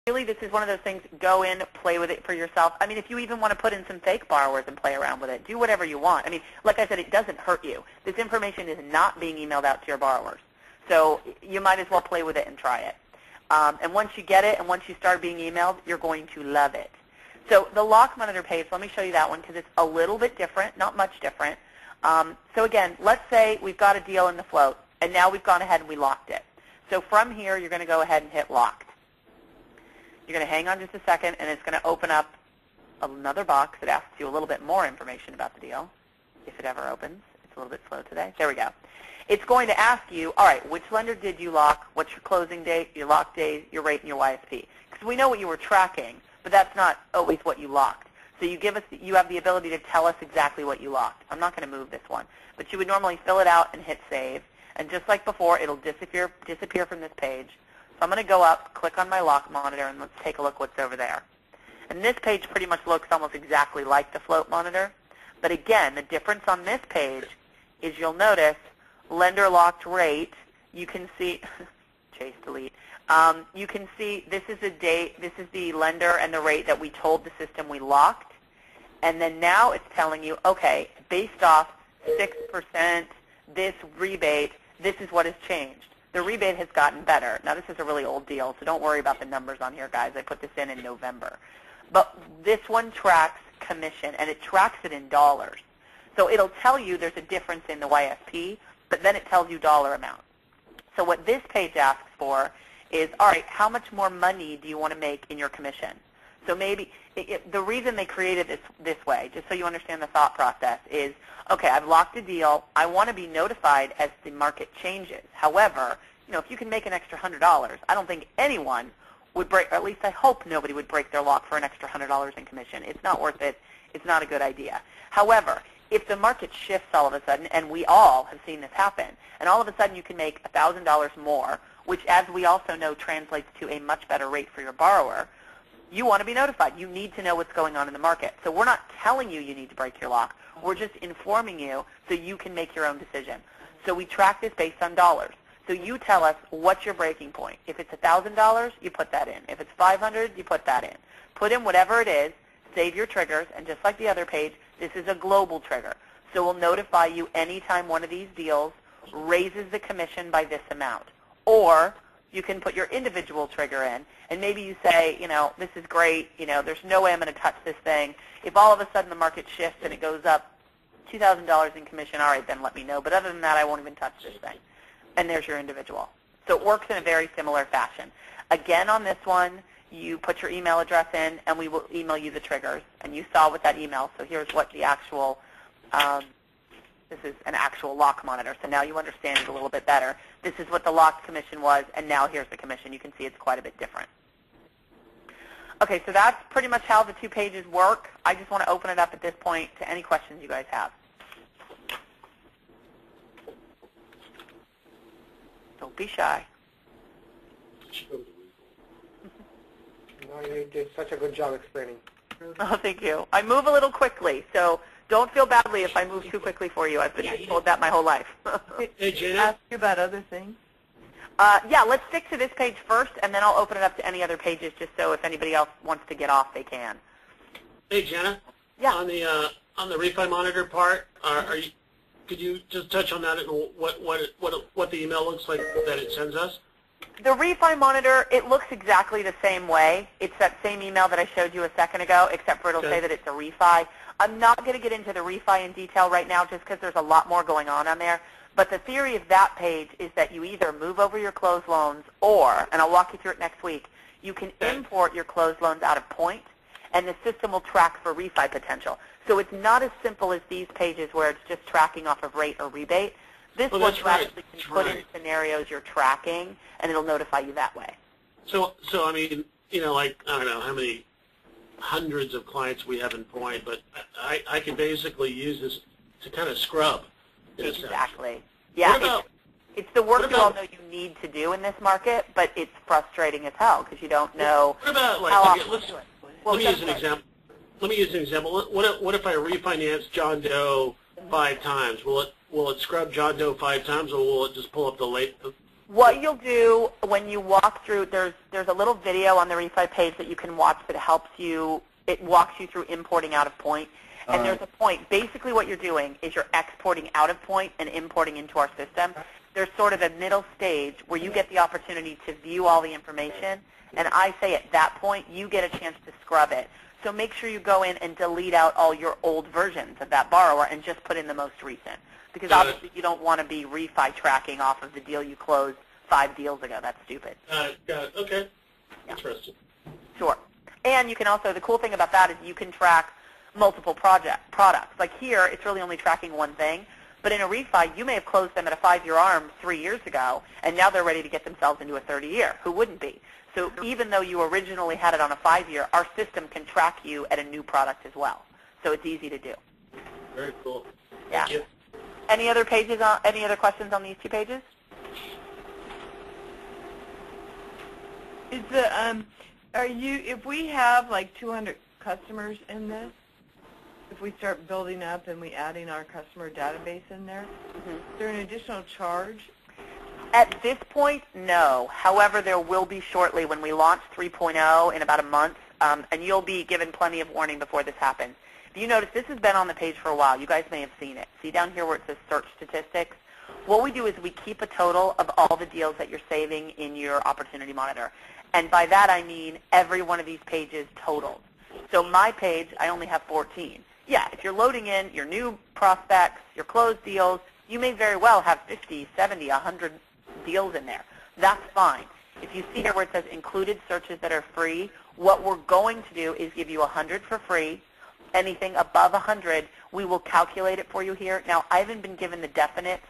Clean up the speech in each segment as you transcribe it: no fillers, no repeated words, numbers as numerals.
really, this is one of those things, go in, play with it for yourself. I mean, if you even want to put in some fake borrowers and play around with it, do whatever you want. I mean, like I said, it doesn't hurt you. This information is not being emailed out to your borrowers. So you might as well play with it and try it. And once you get it and once you start being emailed, you're going to love it. So the lock monitor page, let me show you that one because it's a little bit different, not much different. So again, let's say we've got a deal in the float, and now we've gone ahead and we locked it. So from here, you're going to go ahead and hit locked. You're going to hang on just a second, and it's going to open up another box that asks you a little bit more information about the deal, if it ever opens. It's a little bit slow today. There we go. It's going to ask you, all right, which lender did you lock? What's your closing date, your lock date, your rate, and your YSP? Because we know what you were tracking, but that's not always what you locked. So you have the ability to tell us exactly what you locked. I'm not going to move this one, but you would normally fill it out and hit save, and just like before, it'll disappear from this page. So I'm going to go up, click on my lock monitor, and let's take a look what's over there. And this page pretty much looks almost exactly like the float monitor, but again, the difference on this page is you'll notice lender locked rate. You can see, chase delete. You can see this is the date, this is the lender and the rate that we told the system we locked. And then now it's telling you, okay, based off 6%, this rebate, this is what has changed. The rebate has gotten better. Now this is a really old deal, so don't worry about the numbers on here, guys. I put this in November. But this one tracks commission, and it tracks it in dollars. So it'll tell you there's a difference in the YSP, but then it tells you dollar amount. So what this page asks for is, all right, how much more money do you want to make in your commission? So maybe the reason they created this way, just so you understand the thought process, is, okay, I've locked a deal. I want to be notified as the market changes. However, if you can make an extra $100, I don't think anyone would break, or at least I hope nobody would break their lock for an extra $100 in commission. It's not worth it. It's not a good idea. However, if the market shifts all of a sudden, and we all have seen this happen, and all of a sudden you can make $1,000 more, which as we also know translates to a much better rate for your borrower, you want to be notified. You need to know what's going on in the market. So we're not telling you need to break your lock. We're just informing you so you can make your own decision. So we track this based on dollars. So you tell us what's your breaking point. If it's $1,000, you put that in. If it's $500, you put that in. Put in whatever it is, save your triggers, and just like the other page, this is a global trigger. So we'll notify you anytime one of these deals raises the commission by this amount. Or you can put your individual trigger in, and maybe you say, this is great, there's no way I'm going to touch this thing. If all of a sudden the market shifts and it goes up $2,000 in commission, all right, then let me know. But other than that, I won't even touch this thing. And there's your individual. So it works in a very similar fashion. Again, on this one, you put your email address in, and we will email you the triggers. And you saw with that email, so here's what the actual, this is an actual lock monitor. So now you understand it a little bit better. This is what the locked commission was, and now here's the commission. You can see it's quite a bit different. Okay, so that's pretty much how the two pages work. I just want to open it up at this point to any questions you guys have. Don't be shy. No, you did such a good job explaining. Oh, thank you. I move a little quickly, so don't feel badly if I move too quickly for you. I've been told that my whole life. Hey, Janet? Ask you about other things? Yeah, let's stick to this page first, and then I'll open it up to any other pages just so if anybody else wants to get off, they can. Hey, Jenna? Yeah. On the refi monitor part, could you just touch on that and what the email looks like that it sends us? The refi monitor, it looks exactly the same way. It's that same email that I showed you a second ago, except for it'll say that it's a refi. I'm not going to get into the refi in detail right now just because there's a lot more going on there. But the theory of that page is that you either move over your closed loans or, and I'll walk you through it next week, you can import your closed loans out of point, and the system will track for refi potential. So it's not as simple as these pages where it's just tracking off of rate or rebate. This one you actually can put in scenarios you're tracking, and it'll notify you that way. So I mean, like, I don't know how many hundreds of clients we have in point, but I can basically use this to kind of scrub. Exactly. Yeah, it's the work you all know you need to do in this market, but it's frustrating as hell because you don't know what about, like, how often to do it. Let me use an example. What if I refinance John Doe 5 times? Will it scrub John Doe 5 times, or will it just pull up the What you'll do when you walk through, there's a little video on the refi page that you can watch that helps you, it walks you through importing out of point. And there's a point. Basically what you're doing is you're exporting out of point and importing into our system. There's sort of a middle stage where you get the opportunity to view all the information. And I say at that point, you get a chance to scrub it. So make sure you go in and delete out all your old versions of that borrower and just put in the most recent. Because obviously you don't want to be refi tracking off of the deal you closed 5 deals ago. That's stupid. Got it. Okay. Yeah. Interesting. Sure. And you can also, the cool thing about that is you can track multiple products. Like here, it's really only tracking one thing. But in a refi, you may have closed them at a 5-year ARM 3 years ago, and now they're ready to get themselves into a 30-year. Who wouldn't be? So even though you originally had it on a 5-year, our system can track you at a new product as well. So it's easy to do. Very cool. Yeah. Thank you. Any other pages? Any other questions on these 2 pages? Is the if we have like 200 customers in this, if we start building up and we adding our customer database in there, is there an additional charge? At this point, no. However, there will be shortly when we launch 3.0 in about a month, and you'll be given plenty of warning before this happens. If you notice, this has been on the page for a while. You guys may have seen it. See down here where it says search statistics? What we do is we keep a total of all the deals that you're saving in your opportunity monitor. And by that I mean every one of these pages totaled. So my page, I only have 14. Yeah, if you're loading in your new prospects, your closed deals, you may very well have 50, 70, 100 deals in there. That's fine. If you see here where it says included searches that are free, what we're going to do is give you 100 for free. Anything above 100, we will calculate it for you here. Now, I haven't been given the definites.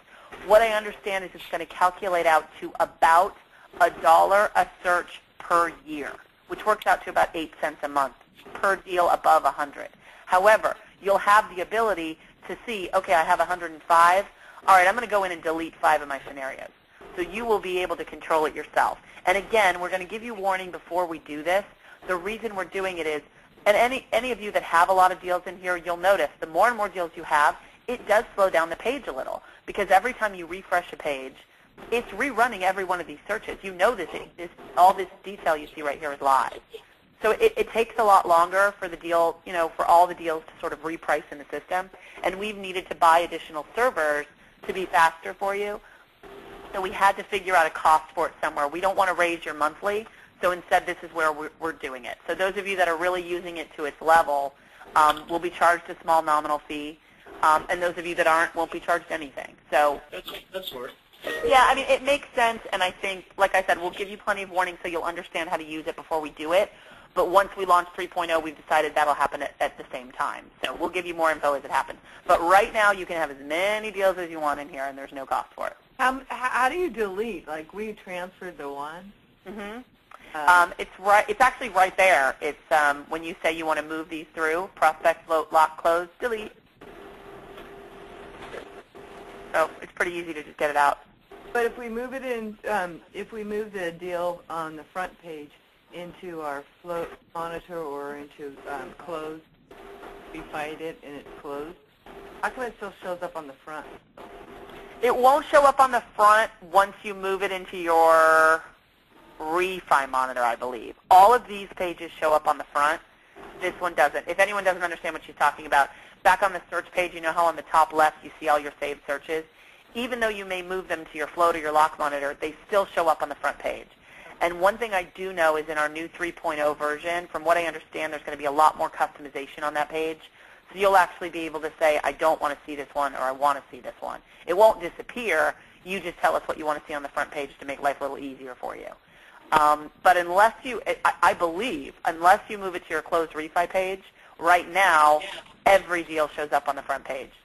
What I understand is it's going to calculate out to about $1 a search per year, which works out to about 8 cents a month per deal above 100. However, you'll have the ability to see, okay, I have 105. All right, I'm going to go in and delete 5 of my scenarios. So you will be able to control it yourself. And again, we're going to give you warning before we do this. The reason we're doing it is, and any of you that have a lot of deals in here, you'll notice the more and more deals you have, it does slow down the page a little. Because every time you refresh a page, it's rerunning every one of these searches. You know this, all this detail you see right here is live. So it takes a lot longer for the deal, for all the deals to sort of reprice in the system. And we've needed to buy additional servers to be faster for you. So we had to figure out a cost for it somewhere. We don't want to raise your monthly, so instead this is where we're doing it. So those of you that are really using it to its level will be charged a small nominal fee, and those of you that aren't won't be charged anything. So that's smart. Yeah, I mean, it makes sense, and I think, like I said, we'll give you plenty of warning so you'll understand how to use it before we do it. But once we launch 3.0, we've decided that'll happen at the same time. So we'll give you more info as it happens. But right now, you can have as many deals as you want in here, and there's no cost for it. How do you delete? Like, we transferred the one? It's actually right there. It's when you say you want to move these through, prospect, float, lock, close, delete. So it's pretty easy to just get it out. But if we move it in, if we move the deal on the front page into our float monitor or into closed, we find it and it's closed, how come it still shows up on the front? It won't show up on the front once you move it into your refi monitor, I believe. All of these pages show up on the front. This one doesn't. If anyone doesn't understand what she's talking about, back on the search page, you know how on the top left you see all your saved searches? Even though you may move them to your float or your lock monitor, they still show up on the front page. And one thing I do know is in our new 3.0 version, from what I understand, there's going to be a lot more customization on that page. So you'll actually be able to say, I don't want to see this one or I want to see this one. It won't disappear. You just tell us what you want to see on the front page to make life a little easier for you. But unless you, I believe, unless you move it to your closed refi page, right now, every deal shows up on the front page.